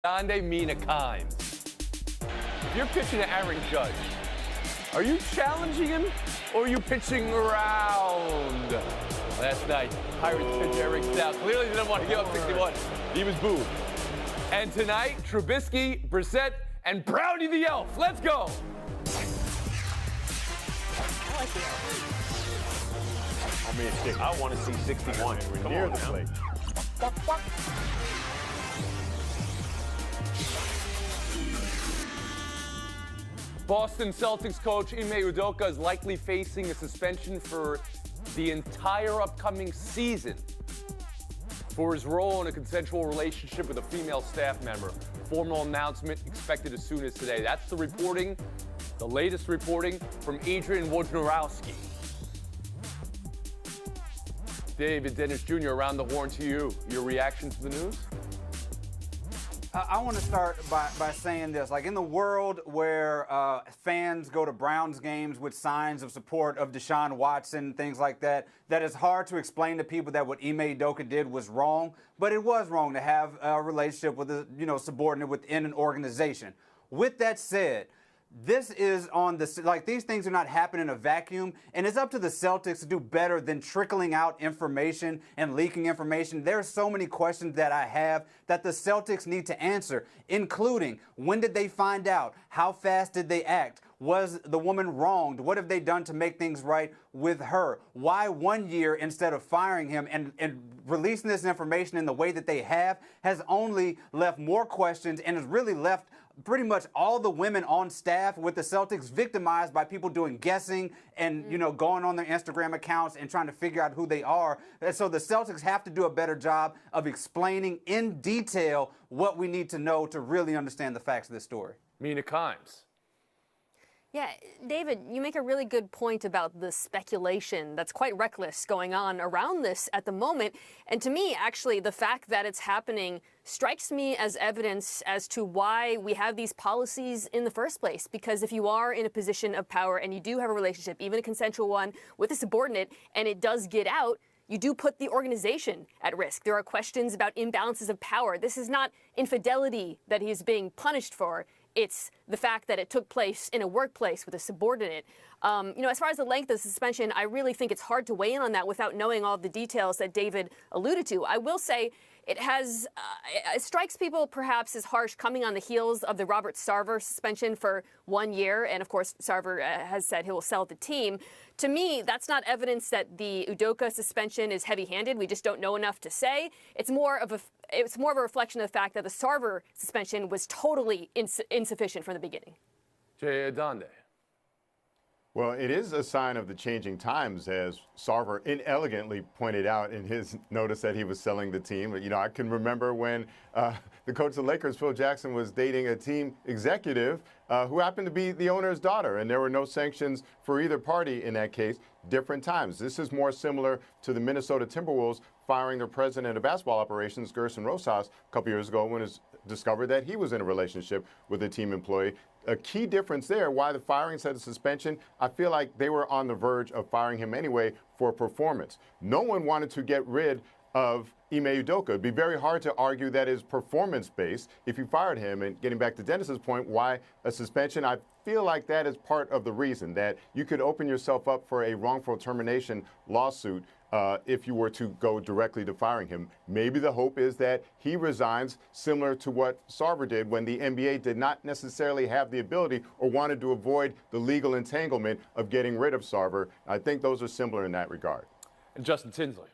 Donde Mina Kimes. If you're pitching to Aaron Judge, are you challenging him or are you pitching around? Last night, Pirates pitcher Eric Stout clearly didn't want to give up 61. He was booed. And tonight, Trubisky, Brissett, and Brownie the Elf. Let's go. I want to see 61. Come near on the now. plate. Boston Celtics coach Ime Udoka is likely facing a suspension for the entire upcoming season for his role in a consensual relationship with a female staff member. Formal announcement expected as soon as today. That's the reporting, the latest reporting from Adrian Wojnarowski. David Dennis Jr., around the horn to you. Your reaction to the news? I want to start by saying this. Like, in the world where fans go to Browns games with signs of support of Deshaun Watson, things like that, that is hard to explain to people that what Ime Udoka did was wrong. But it was wrong to have a relationship with a subordinate within an organization. With that said, this is on the, like, these things are not happening in a vacuum, and it's up to the Celtics to do better than trickling out information and leaking information. There are so many questions that I have that the Celtics need to answer, including when did they find out? How fast did they act? Was the woman wronged? What have they done to make things right with her? Why 1 year instead of firing him? And releasing this information in the way that they have has only left more questions and has really left pretty much all the women on staff with the Celtics victimized by people doing guessing and, going on their Instagram accounts and trying to figure out who they are. And so the Celtics have to do a better job of explaining in detail what we need to know to really understand the facts of this story. Mina Kimes. Yeah, David, you make a really good point about the speculation that's quite reckless going on around this at the moment. And to me, actually, the fact that it's happening strikes me as evidence as to why we have these policies in the first place. Because if you are in a position of power and you do have a relationship, even a consensual one, with a subordinate, and it does get out, you do put the organization at risk. There are questions about imbalances of power. This is not infidelity that he's being punished for. It's the fact that it took place in a workplace with a subordinate. As far as the length of the suspension, I really think it's hard to weigh in on that without knowing all the details that David alluded to. I will say it strikes people perhaps as harsh coming on the heels of the Robert Sarver suspension for 1 year. And of course, Sarver has said he will sell the team. To me, that's not evidence that the Udoka suspension is heavy-handed. We just don't know enough to say. It's more of a reflection of the fact that the Sarver suspension was totally insufficient from the beginning. Jay Adonde. Well, it is a sign of the changing times, as Sarver inelegantly pointed out in his notice that he was selling the team. I can remember when the coach of the Lakers, Phil Jackson, was dating a team executive who happened to be the owner's daughter, and there were no sanctions for either party in that case. Different times. This is more similar to the Minnesota Timberwolves firing their president of basketball operations, Gerson Rosas, a couple years ago when it was discovered that he was in a relationship with a team employee. A key difference there, why the firing instead of suspension, I feel like they were on the verge of firing him anyway for performance. No one wanted to get rid of Ime Udoka. It'd be very hard to argue that is performance-based if you fired him. And getting back to Dennis's point, why a suspension? I feel like that is part of the reason that you could open yourself up for a wrongful termination lawsuit if you were to go directly to firing him. Maybe the hope is that he resigns, similar to what Sarver did when the NBA did not necessarily have the ability or wanted to avoid the legal entanglement of getting rid of Sarver. I think those are similar in that regard. And Justin Tinsley.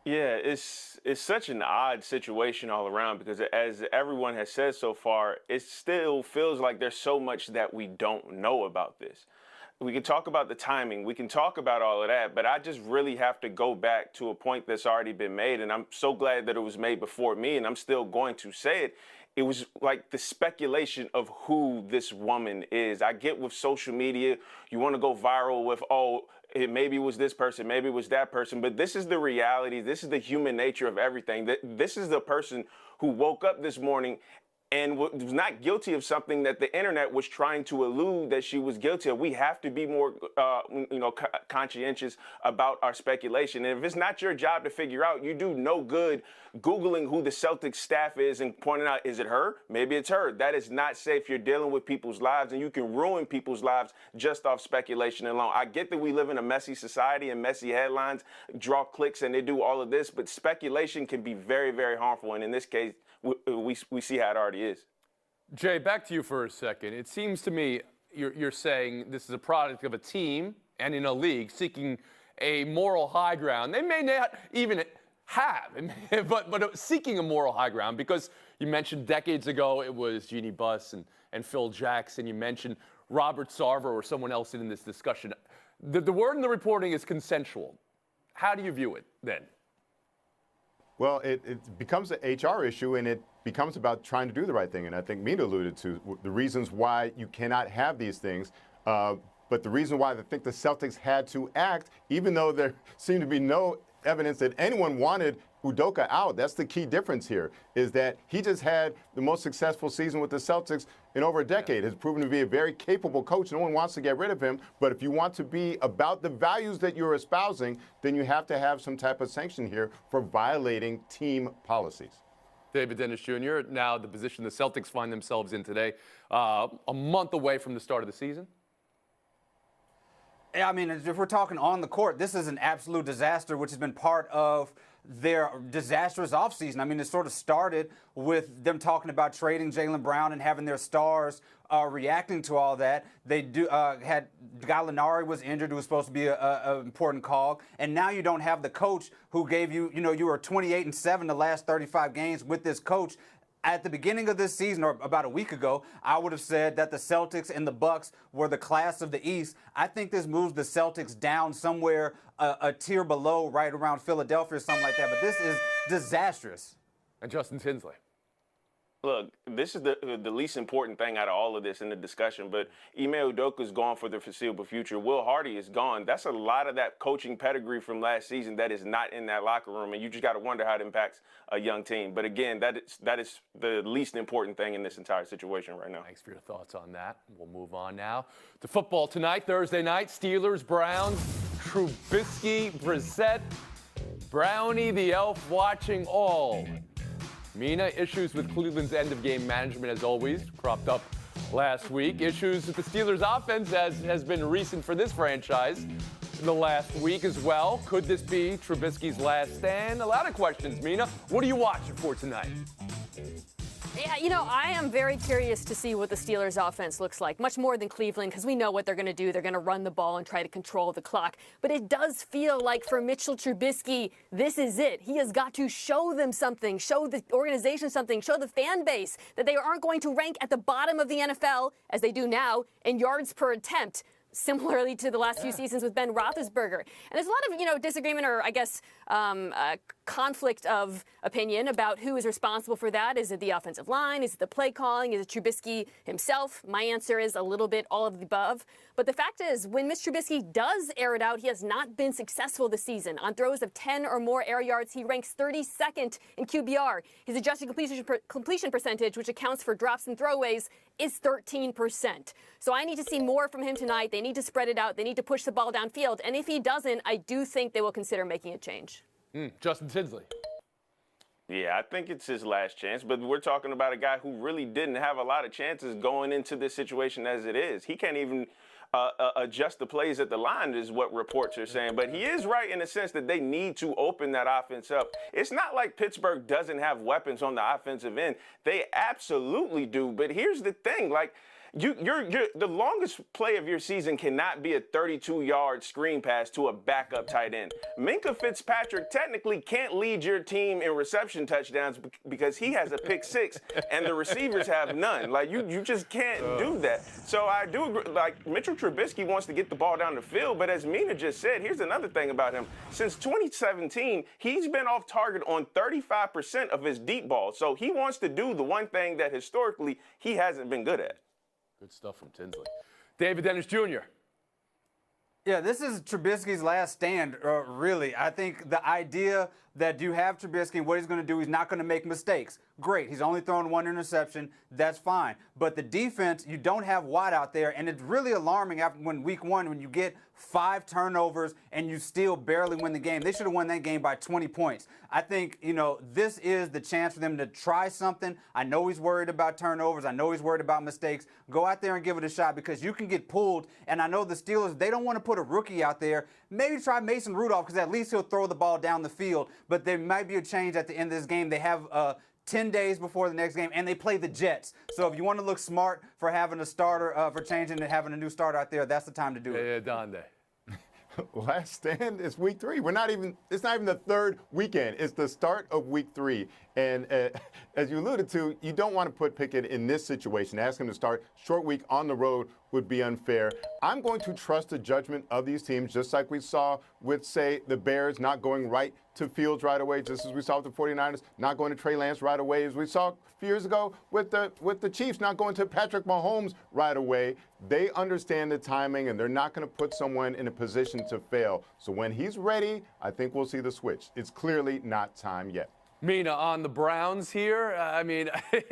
Yeah, it's such an odd situation all around because, as everyone has said so far, it still feels like there's so much that we don't know about this. We can talk about the timing, we can talk about all of that, but I just really have to go back to a point that's already been made, and I'm so glad that it was made before me, and I'm still going to say it. It was like the speculation of who this woman is. I get with social media, you want to go viral with, it maybe was this person, maybe it was that person, but this is the reality. This is the human nature of everything. This is the person who woke up this morning and was not guilty of something that the internet was trying to allude that she was guilty of. We have to be more, conscientious about our speculation. And if it's not your job to figure out, you do no good Googling who the Celtics staff is and pointing out, is it her? Maybe it's her. That is not safe. You're dealing with people's lives, and you can ruin people's lives just off speculation alone. I get that we live in a messy society and messy headlines draw clicks and they do all of this, but speculation can be very, very harmful. And in this case, we see how it already is. Jay, back to you for a second. It seems to me you're saying this is a product of a team and in a league seeking a moral high ground. They may not even have, but seeking a moral high ground, because you mentioned decades ago it was Jeannie Buss and Phil Jackson. You mentioned Robert Sarver or someone else in this discussion. The word in the reporting is consensual. How do you view it then? Well, it becomes an HR issue, and it becomes about trying to do the right thing. And I think Mina alluded to the reasons why you cannot have these things. But the reason why I think the Celtics had to act, even though there seemed to be no evidence that anyone wanted Udoka out. That's the key difference here, is that he just had the most successful season with the Celtics in over a decade. Has proven to be a very capable coach. No one wants to get rid of him. But if you want to be about the values that you're espousing, then you have to have some type of sanction here for violating team policies. David Dennis Jr., now the position the Celtics find themselves in today, a month away from the start of the season. I mean, if we're talking on the court, this is an absolute disaster, which has been part of their disastrous offseason. I mean, it sort of started with them talking about trading Jaylen Brown and having their stars reacting to all that. They had Gallinari was injured, who was supposed to be an important cog, and now you don't have the coach who gave you, you were 28-7 the last 35 games with this coach. At the beginning of this season, or about a week ago, I would have said that the Celtics and the Bucks were the class of the East. I think this moves the Celtics down somewhere a tier below, right around Philadelphia or something like that. But this is disastrous. And Justin Tinsley. Look, this is the least important thing out of all of this in the discussion, but Ime Udoka is gone for the foreseeable future. Will Hardy is gone. That's a lot of that coaching pedigree from last season that is not in that locker room, and you just got to wonder how it impacts a young team. But again, that is the least important thing in this entire situation right now. Thanks for your thoughts on that. We'll move on now to football tonight, Thursday night. Steelers, Browns, Trubisky, Brissett, Brownie the Elf watching all. Mina, issues with Cleveland's end-of-game management, as always, cropped up last week. Issues with the Steelers' offense, as has been recent for this franchise in the last week as well. Could this be Trubisky's last stand? A lot of questions, Mina. What are you watching for tonight? Yeah, I am very curious to see what the Steelers' offense looks like, much more than Cleveland, because we know what they're going to do. They're going to run the ball and try to control the clock. But it does feel like for Mitchell Trubisky, this is it. He has got to show them something, show the organization something, show the fan base that they aren't going to rank at the bottom of the NFL, as they do now, in yards per attempt, similarly to the last few seasons with Ben Roethlisberger. And there's a lot of, disagreement or, I guess, conflict of opinion about who is responsible for that. Is it the offensive line? Is it the play calling? Is it Trubisky himself? My answer is a little bit all of the above. But the fact is, when Mitch Trubisky does air it out, he has not been successful this season. On throws of 10 or more air yards, he ranks 32nd in QBR. His adjusted completion percentage, which accounts for drops and throwaways, is 13%. So I need to see more from him tonight. They need to spread it out. They need to push the ball downfield. And if he doesn't, I do think they will consider making a change. Justin Tinsley. Yeah, I think it's his last chance, but we're talking about a guy who really didn't have a lot of chances going into this situation as it is. He can't even adjust the plays at the line is what reports are saying. But he is right in the sense that they need to open that offense up. It's not like Pittsburgh doesn't have weapons on the offensive end. They absolutely do. But here's the thing, you're the longest play of your season cannot be a 32-yard screen pass to a backup tight end. Minkah Fitzpatrick technically can't lead your team in reception touchdowns because he has a pick six and the receivers have none. You just can't do that. So I do agree. Mitchell Trubisky wants to get the ball down the field, but as Mina just said, here's another thing about him. Since 2017, he's been off target on 35% of his deep balls. So he wants to do the one thing that historically he hasn't been good at. Good stuff from Tinsley. David Dennis Jr. Yeah, this is Trubisky's last stand, really. I think the idea that you have Trubisky and what he's going to do. He's not going to make mistakes. Great. He's only thrown one interception. That's fine. But the defense, you don't have Watt out there, and it's really alarming after week one when you get 5 turnovers and you still barely win the game. They should have won that game by 20 points. I think, this is the chance for them to try something. I know he's worried about turnovers. I know he's worried about mistakes. Go out there and give it a shot because you can get pulled. And I know the Steelers, they don't want to put a rookie out there. Maybe try Mason Rudolph because at least he'll throw the ball down the field. But there might be a change at the end of this game. They have 10 days before the next game, and they play the Jets. So if you want to look smart for having a starter, for changing and having a new starter out there, that's the time to do it. Yeah, Donde. Last stand is week 3. It's not even the third weekend. It's the start of week 3. And as you alluded to, you don't want to put Pickett in this situation. Ask him to start short week on the road would be unfair. I'm going to trust the judgment of these teams, just like we saw with, say, the Bears not going right to Fields right away, just as we saw with the 49ers not going to Trey Lance right away, as we saw a few years ago with the Chiefs not going to Patrick Mahomes right away. They understand the timing, and they're not going to put someone in a position to fail. So when he's ready, I think we'll see the switch. It's clearly not time yet. Mina, on the Browns here,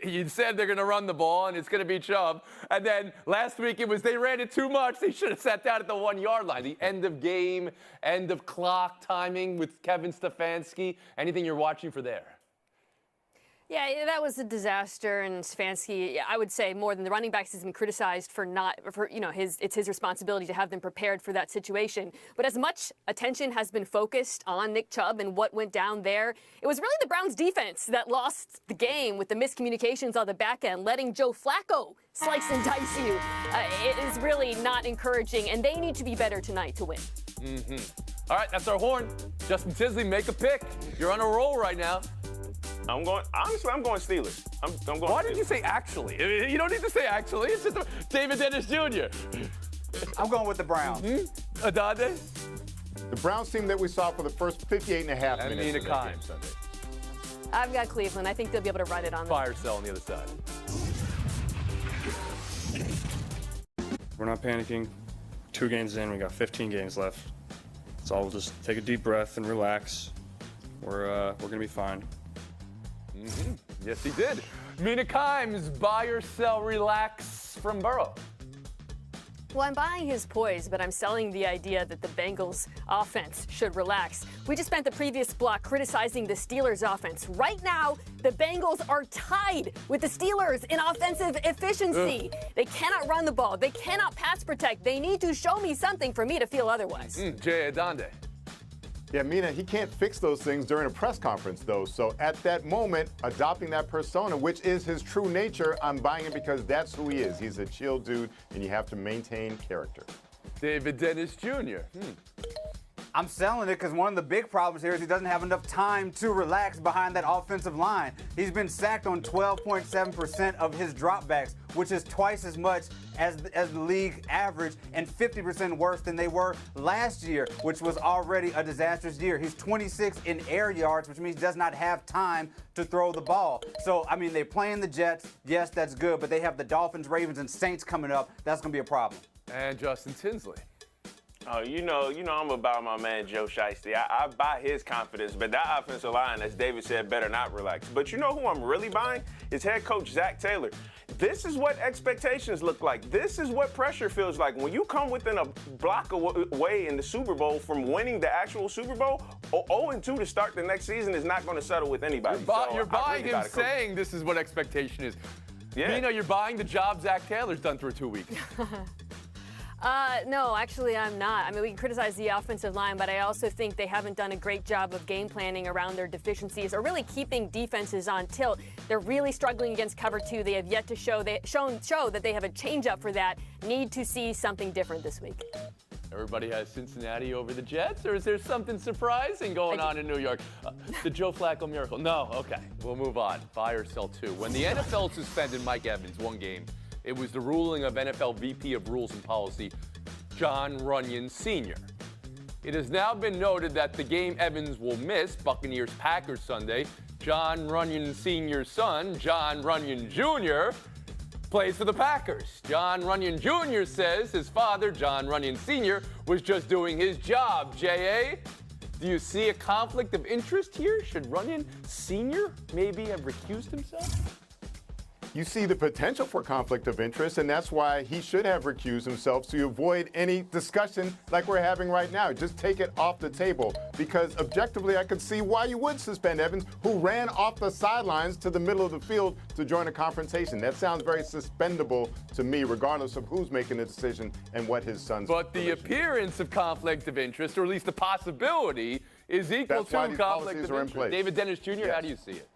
you said they're going to run the ball and it's going to be Chubb. And then last week it was they ran it too much. They should have sat down at the 1-yard line. The end of game, end of clock timing with Kevin Stefanski. Anything you're watching for there? Yeah, that was a disaster, and Stefanski, I would say more than the running backs, has been criticized it's his responsibility to have them prepared for that situation. But as much attention has been focused on Nick Chubb and what went down there, it was really the Browns defense that lost the game with the miscommunications on the back end, letting Joe Flacco slice and dice you. It is really not encouraging, and they need to be better tonight to win. Mm-hmm. All right, that's our horn. Justin Tinsley, make a pick. You're on a roll right now. I'm going Steelers. I'm going Why Steelers. did you say actually? You don't need to say actually. It's just David Dennis Jr. I'm going with the Browns. Adade? The Browns team that we saw for the first 58 and a half And minutes Mina of that game Kimes. Sunday. I've got Cleveland. I think they'll be able to run it on them. Fire cell on the other side. We're not panicking. 2 games in, we got 15 games left. So we'll just take a deep breath and relax. We're gonna be fine. Mm-hmm. Yes, he did. Mina Kimes, buy or sell, relax from Burrow. Well, I'm buying his poise, but I'm selling the idea that the Bengals offense should relax. We just spent the previous block criticizing the Steelers offense. Right now, the Bengals are tied with the Steelers in offensive efficiency. They cannot run the ball. They cannot pass protect. They need to show me something for me to feel otherwise. Jay Adande. Yeah, Mina, he can't fix those things during a press conference, though. So at that moment, adopting that persona, which is his true nature, I'm buying it because that's who he is. He's a chill dude, and you have to maintain character. David Dennis Jr. I'm selling it because one of the big problems here is he doesn't have enough time to relax behind that offensive line. He's been sacked on 12.7% of his dropbacks, which is twice as much as the league average and 50% worse than they were last year, which was already a disastrous year. He's 26 in air yards, which means he does not have time to throw the ball. So, they're playing the Jets. Yes, that's good, but they have the Dolphins, Ravens, and Saints coming up. That's going to be a problem. And Justin Tinsley. Oh, you know I'm about my man Joe Shiesty. I buy his confidence, but that offensive line, as David said, better not relax. But you know who I'm really buying? Is head coach Zach Taylor. This is what expectations look like. This is what pressure feels like. When you come within a block away in the Super Bowl from winning the actual Super Bowl, 0-2 to start the next season is not going to settle with anybody. You're buying him saying this is what expectation is. Yeah. Mina, you're buying the job Zach Taylor's done through 2 weeks. No, actually, I'm not. We can criticize the offensive line, but I also think they haven't done a great job of game planning around their deficiencies or really keeping defenses on tilt. They're really struggling against cover 2. They have yet to show that they have a changeup for that. Need to see something different this week. Everybody has Cincinnati over the Jets, or is there something surprising going on in New York? The Joe Flacco miracle? No, okay, we'll move on. Buy or sell 2. When the NFL suspended Mike Evans 1 game, it was the ruling of NFL VP of Rules and Policy, John Runyon Sr. It has now been noted that the game Evans will miss, Buccaneers-Packers Sunday, John Runyon Sr.'s son, John Runyon Jr., plays for the Packers. John Runyon Jr. says his father, John Runyon Sr., was just doing his job. J.A., do you see a conflict of interest here? Should Runyon Sr. maybe have recused himself? You see the potential for conflict of interest, and that's why he should have recused himself to avoid any discussion like we're having right now. Just take it off the table, because objectively I could see why you would suspend Evans, who ran off the sidelines to the middle of the field to join a confrontation. That sounds very suspendable to me, regardless of who's making the decision and what his son's But the appearance of conflict of interest, or at least the possibility, is equal That's why to these conflict policies of are in interest. place. David Dennis Jr., Yes. how do you see it?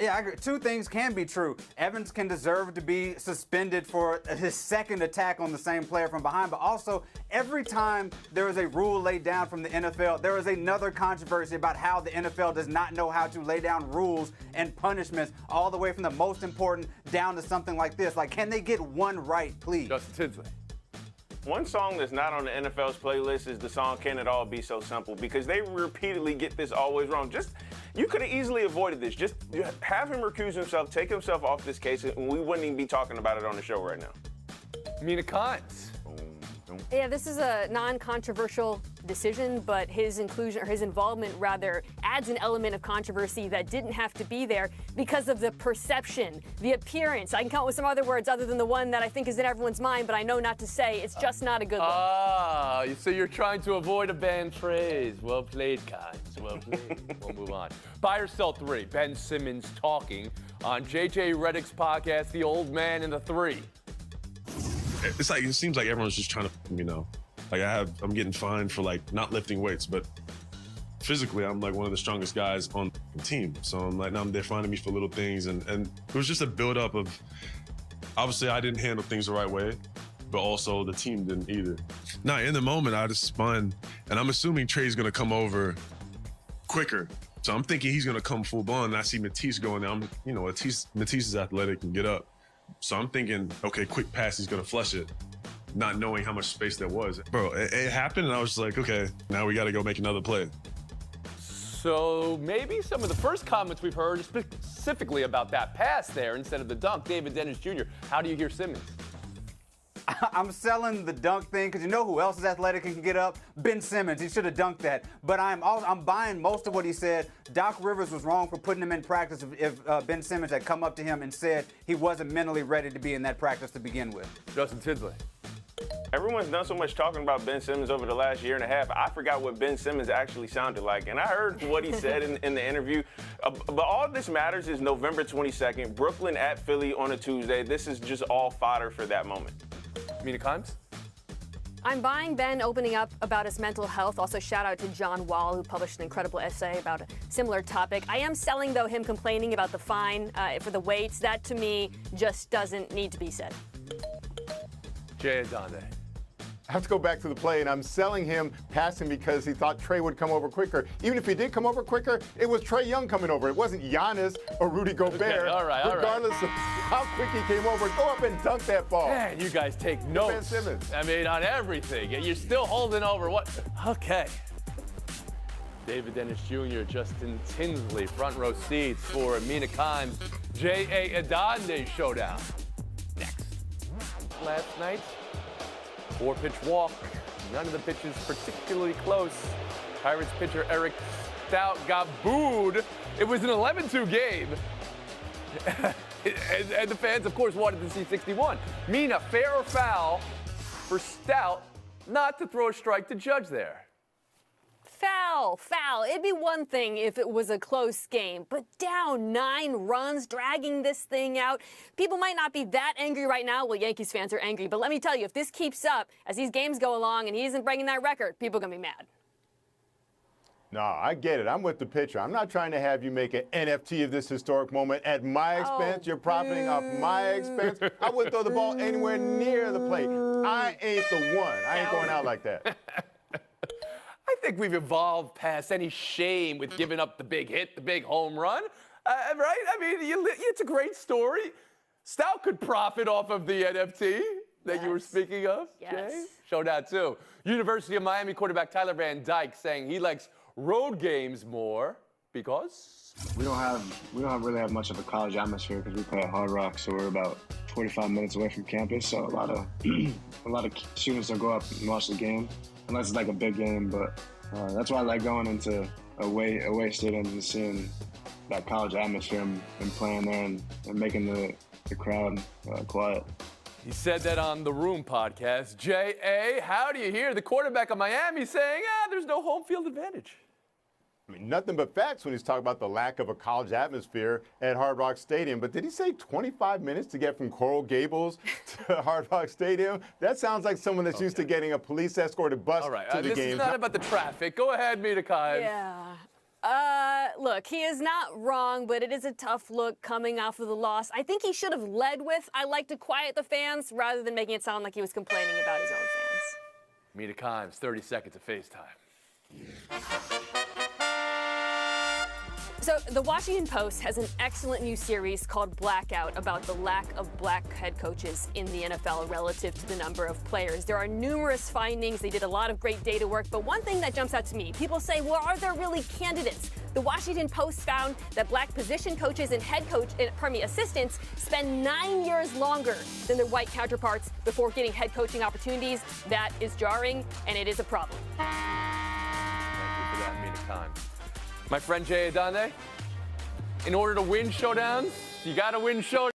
Yeah, I agree. Two things can be true. Evans can deserve to be suspended for his second attack on the same player from behind, but also every time there is a rule laid down from the NFL, there is another controversy about how the NFL does not know how to lay down rules and punishments, all the way from the most important down to something like this. Like, can they get one right, please? Justin Tinsley. One song that's not on the NFL's playlist is the song "Can It All Be So Simple," because they repeatedly get this always wrong. You could have easily avoided this. Just have him recuse himself, take himself off this case, and we wouldn't even be talking about it on the show right now. Mina Kimes. Yeah, this is a non-controversial decision, but his inclusion, or his involvement rather, adds an element of controversy that didn't have to be there because of the perception, the appearance. I can come up with some other words other than the one that I think is in everyone's mind, but I know not to say. It's just not a good look. Ah, so you're trying to avoid a banned phrase. Well played, Kimes. Well played. We'll move on. Buy or sell 3. Ben Simmons talking on JJ Redick's podcast, The Old Man in the 3. It's like, it seems like everyone's just trying to, like I'm getting fined for like not lifting weights, but physically I'm like one of the strongest guys on the team. So I'm like, now they're finding me for little things. And it was just a buildup of, obviously I didn't handle things the right way, but also the team didn't either. Now in the moment I just spun, and I'm assuming Trey's gonna come over quicker. So I'm thinking he's gonna come full blown, and I see Matisse going there. Matisse is athletic and get up. So I'm thinking, okay, quick pass, he's gonna flush it, not knowing how much space there was. Bro, it happened, and I was just like, okay, now we gotta go make another play. So maybe some of the first comments we've heard specifically about that pass there instead of the dunk. David Dennis Jr., how do you hear Simmons? I'm selling the dunk thing because you know who else is athletic and can get up? Ben Simmons. He should have dunked that. But I'm buying most of what he said. Doc Rivers was wrong for putting him in practice if Ben Simmons had come up to him and said he wasn't mentally ready to be in that practice to begin with. Justin Tinsley. Everyone's done so much talking about Ben Simmons over the last year and a half. I forgot what Ben Simmons actually sounded like, and I heard what he said in the interview. But all this matters is November 22nd, Brooklyn at Philly on a Tuesday. This is just all fodder for that moment. Mina Kimes? I'm buying Ben opening up about his mental health. Also, shout out to John Wall, who published an incredible essay about a similar topic. I am selling, though, him complaining about the fine for the weights. That, to me, just doesn't need to be said. Jay Adonde. I have to go back to the play, and I'm selling him passing because he thought Trey would come over quicker. Even if he did come over quicker, it was Trey Young coming over. It wasn't Giannis or Rudy Gobert. Okay, all right. Regardless of how quick he came over, go up and dunk that ball. Man, you guys take notes. Ben Simmons. I mean, on everything. And you're still holding over what? Okay. David Dennis Jr., Justin Tinsley, front row seats for Mina Kimes, J.A. Adonde showdown. Next. Last night, 4-pitch walk. None of the pitches particularly close. Pirates pitcher Eric Stout got booed. It was an 11-2 game. and the fans, of course, wanted to see 61. Mina, fair or foul for Stout not to throw a strike to Judge there? Foul. It'd be one thing if it was a close game, but down 9 runs, dragging this thing out. People might not be that angry right now. Well, Yankees fans are angry, but let me tell you, if this keeps up as these games go along and he isn't breaking that record, people are going to be mad. No, I get it. I'm with the pitcher. I'm not trying to have you make an NFT of this historic moment at my expense. You're profiting off my expense. I wouldn't throw the ball anywhere near the plate. I ain't the one. I ain't going out like that. I think we've evolved past any shame with giving up the big hit, the big home run, right? I mean, it's a great story. Stout could profit off of the NFT that you were speaking of, Jay. Showdown 2. University of Miami quarterback Tyler Van Dyke saying he likes road games more because we don't really have much of a college atmosphere because we play at Hard Rock, so we're about 45 minutes away from campus. So a lot of students don't go up and watch the game unless it's like a big game. But That's why I like going into away stadiums and seeing that college atmosphere and playing there and making the crowd quiet. He said that on the Room podcast. J.A., how do you hear the quarterback of Miami saying, there's no home field advantage? I mean, nothing but facts when he's talking about the lack of a college atmosphere at Hard Rock Stadium. But did he say 25 minutes to get from Coral Gables to Hard Rock Stadium? That sounds like someone that's used to getting a police escorted bus All right, to the this game. is not about the traffic. Go ahead, Mina Kimes. Yeah. Look, he is not wrong, but it is a tough look coming off of the loss. I think he should have led with, I like to quiet the fans, rather than making it sound like he was complaining about his own fans. Mina Kimes, 30 seconds of FaceTime. So the Washington Post has an excellent new series called Blackout about the lack of black head coaches in the NFL relative to the number of players. There are numerous findings. They did a lot of great data work, but one thing that jumps out to me, people say, well, are there really candidates? The Washington Post found that black position coaches and assistants spend 9 years longer than their white counterparts before getting head coaching opportunities. That is jarring, and it is a problem. Thank you for that, Mina Kimes. My friend Jay Adane, in order to win showdowns, you got to win showdowns.